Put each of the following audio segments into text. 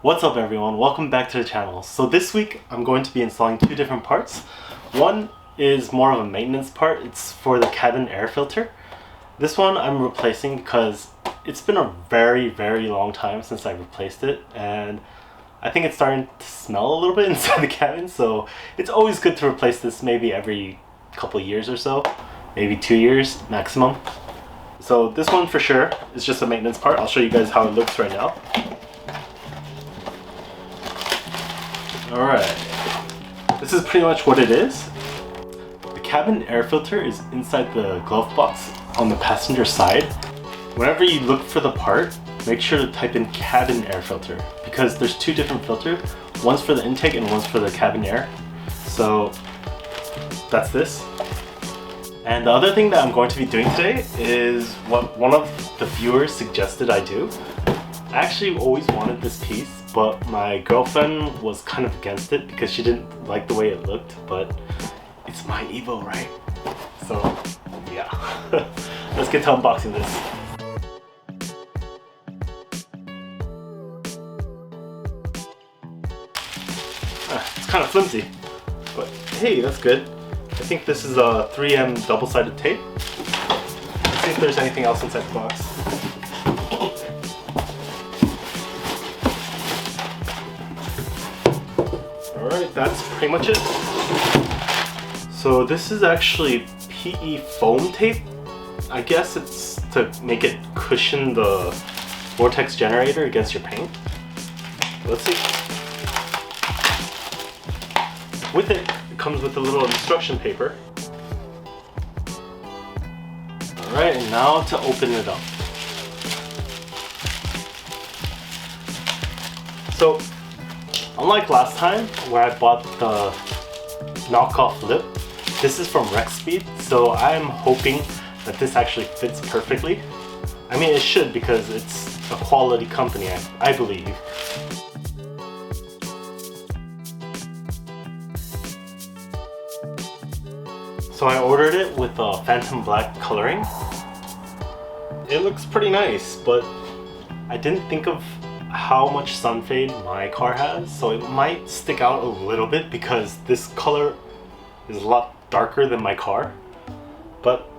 What's up everyone, welcome back to the channel. So this week I'm going to be installing two different parts. One is more of a maintenance part, it's for the cabin air filter. This one I'm replacing because it's been a very long time since I replaced it, and I think it's starting to smell a little bit inside the cabin, so it's always good to replace this maybe every couple years or so, maybe 2 years maximum. So this one for sure is just a maintenance part. I'll show you guys how it looks right now. Alright, this is pretty much what it is. The cabin air filter is inside the glove box on the passenger side. Whenever you look for the part, make sure to type in cabin air filter because there's two different filters. One's for the intake and one's for the cabin air. So that's this. And the other thing that I'm going to be doing today is what one of the viewers suggested I do. I actually always wanted this piece, but my girlfriend was kind of against it because she didn't like the way it looked, but it's my Evo, right? So yeah, let's get to unboxing this. It's kind of flimsy, but hey, that's good. I think this is a 3M double-sided tape. Let's see if there's anything else inside the box. Alright, that's pretty much it. So this is actually PE foam tape. I guess it's to make it cushion the Vortex generator against your paint. Let's see. With it, it comes with a little instruction paper. Alright, and now to open it up. So, unlike last time where I bought the knockoff lip, this is from Speed, so I'm hoping that this actually fits perfectly. I mean, it should because it's a quality company, I believe. So I ordered it with a Phantom Black coloring. It looks pretty nice, but I didn't think of how much sun fade my car has, so it might stick out a little bit because this color is a lot darker than my car. But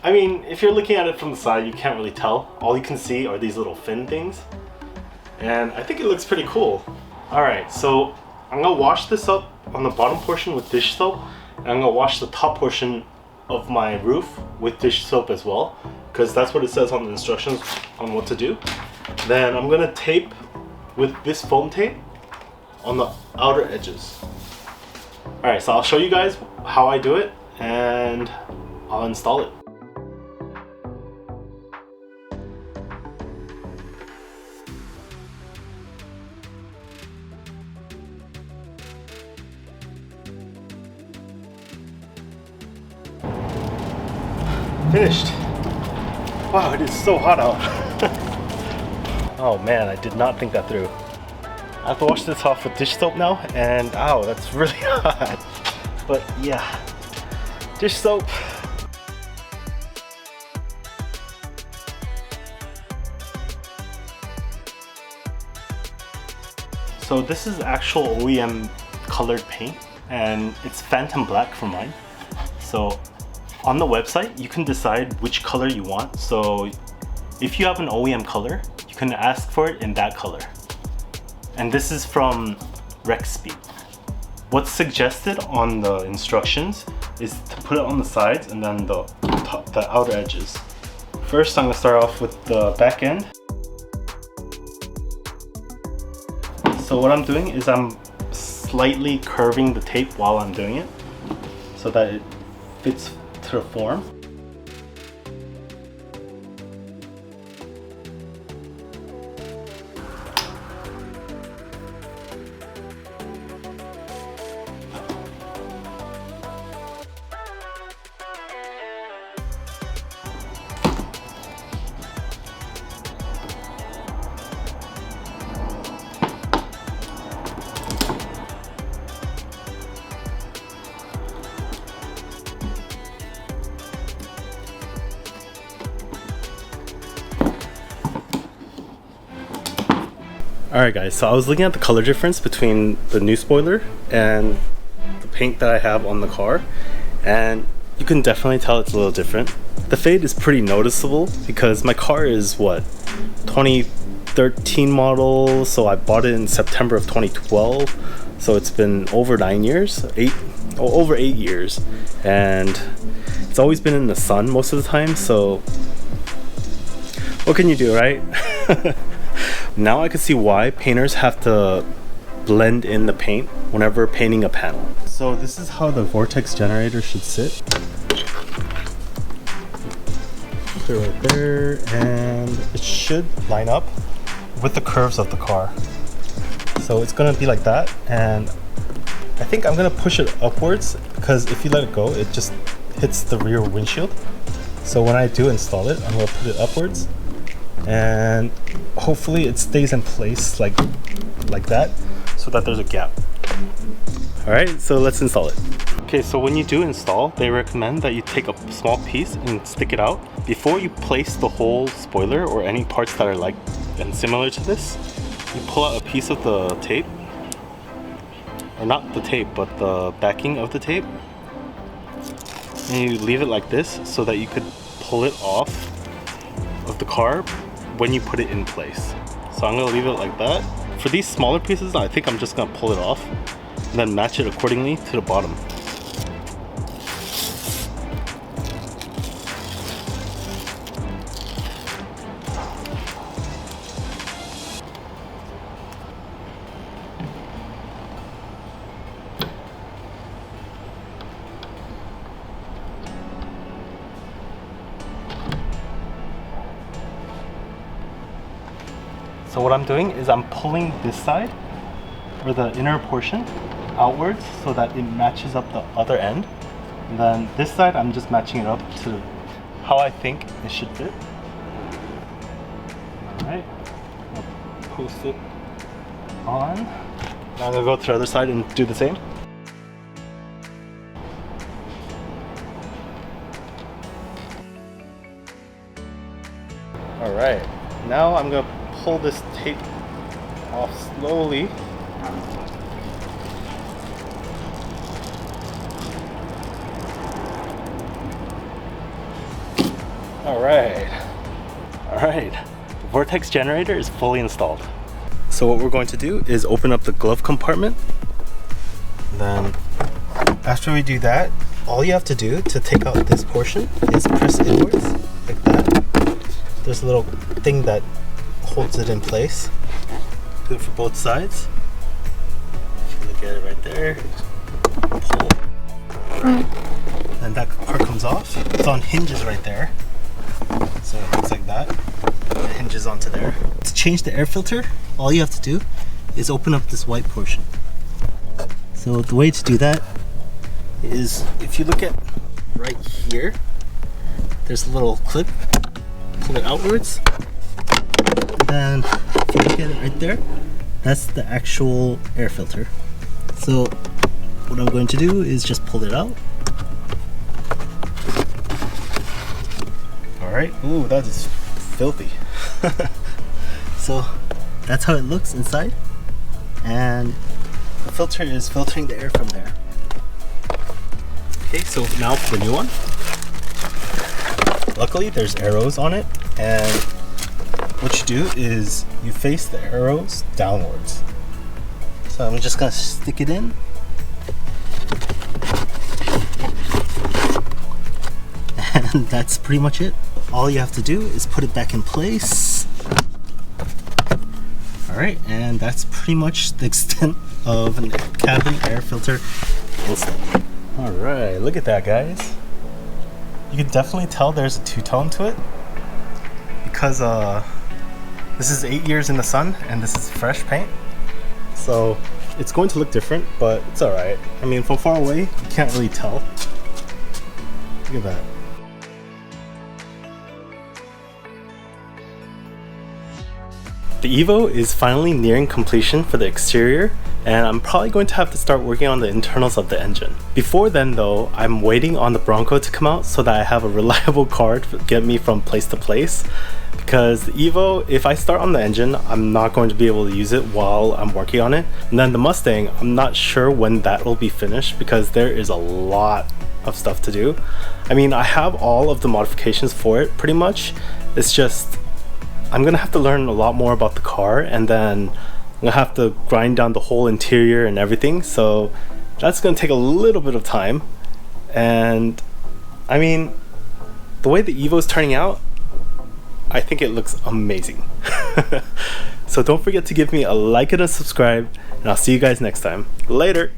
I mean, if you're looking at it from the side, you can't really tell. All you can see are these little fin things, and I think it looks pretty cool. Alright, so I'm gonna wash this up on the bottom portion with dish soap, and I'm gonna wash the top portion of my roof with dish soap as well, because that's what it says on the instructions on what to do. Then I'm gonna tape with this foam tape on the outer edges. Alright, so I'll show you guys how I do it and I'll install it. Finished. Wow, it is so hot out. Oh man, I did not think that through. I have to wash this off with dish soap now, and ow, that's really hot. But yeah, dish soap. So this is actual OEM colored paint, and it's Phantom Black for mine. So on the website, you can decide which color you want. So if you have an OEM color, you can ask for it in that color. And this is from Speed. What's suggested on the instructions is to put it on the sides and then the outer edges. First, I'm gonna start off with the back end. So what I'm doing is I'm slightly curving the tape while I'm doing it so that it fits to the form. Alright guys, so I was looking at the color difference between the new spoiler and the paint that I have on the car, and you can definitely tell it's a little different. The fade is pretty noticeable because my car is what, 2013 model, so I bought it in September of 2012, so it's been over 9 years, over 8 years, and it's always been in the sun most of the time, so what can you do, right? Now I can see why painters have to blend in the paint whenever painting a panel. So this is how the Vortex generator should sit. Put it right there, and it should line up with the curves of the car. So it's gonna be like that, and I think I'm gonna push it upwards because if you let it go, it just hits the rear windshield. So when I do install it, I'm gonna put it upwards, and hopefully it stays in place like that, so that there's a gap. All right, so let's install it. Okay, so when you do install, they recommend that you take a small piece and stick it out before you place the whole spoiler or any parts that are like and similar to this. You pull out a piece of the tape, or not the tape, but the backing of the tape, and you leave it like this so that you could pull it off of the car when you put it in place. So I'm gonna leave it like that. For these smaller pieces, I think I'm just gonna pull it off and then match it accordingly to the bottom. So what I'm doing is I'm pulling this side, or the inner portion, outwards so that it matches up the other end. And then this side, I'm just matching it up to how I think it should fit. Alright, I'll post it on. Now I'm gonna go to the other side and do the same. Alright, now I'm gonna pull this tape off slowly. Alright, the Vortex generator is fully installed. So what we're going to do is open up the glove compartment. Then after we do that, all you have to do to take out this portion is press inwards like that. There's a little thing that holds it in place. Do it for both sides. If you look at it right there, pull, and that part comes off. It's on hinges right there, so it looks like that. It hinges onto there. To change the air filter, all you have to do is open up this white portion. So the way to do that is, if you look at right here, there's a little clip. Pull it outwards. And if you look at it right there, that's the actual air filter. So what I'm going to do is just pull it out. Alright, ooh, that is filthy. So that's how it looks inside. And the filter is filtering the air from there. Okay, so now for the new one. Luckily there's arrows on it, and what you do is you face the arrows downwards. So I'm just gonna stick it in. And that's pretty much it. All you have to do is put it back in place. Alright, and that's pretty much the extent of a cabin air filter install. Alright, look at that, guys. You can definitely tell there's a two-tone to it because this is 8 years in the sun and this is fresh paint. So it's going to look different, but it's alright. I mean, from far away, you can't really tell. Look at that. The Evo is finally nearing completion for the exterior, and I'm probably going to have to start working on the internals of the engine. Before then though, I'm waiting on the Bronco to come out so that I have a reliable car to get me from place to place. because the Evo, if I start on the engine, I'm not going to be able to use it while I'm working on it. And then the Mustang, I'm not sure when that will be finished because there is a lot of stuff to do. I mean, I have all of the modifications for it pretty much. It's just I'm gonna have to learn a lot more about the car, and then I'm gonna have to grind down the whole interior and everything, so that's gonna take a little bit of time. And I mean, the way the Evo is turning out, I think it looks amazing. So don't forget to give me a like and a subscribe, and I'll see you guys next time. Later!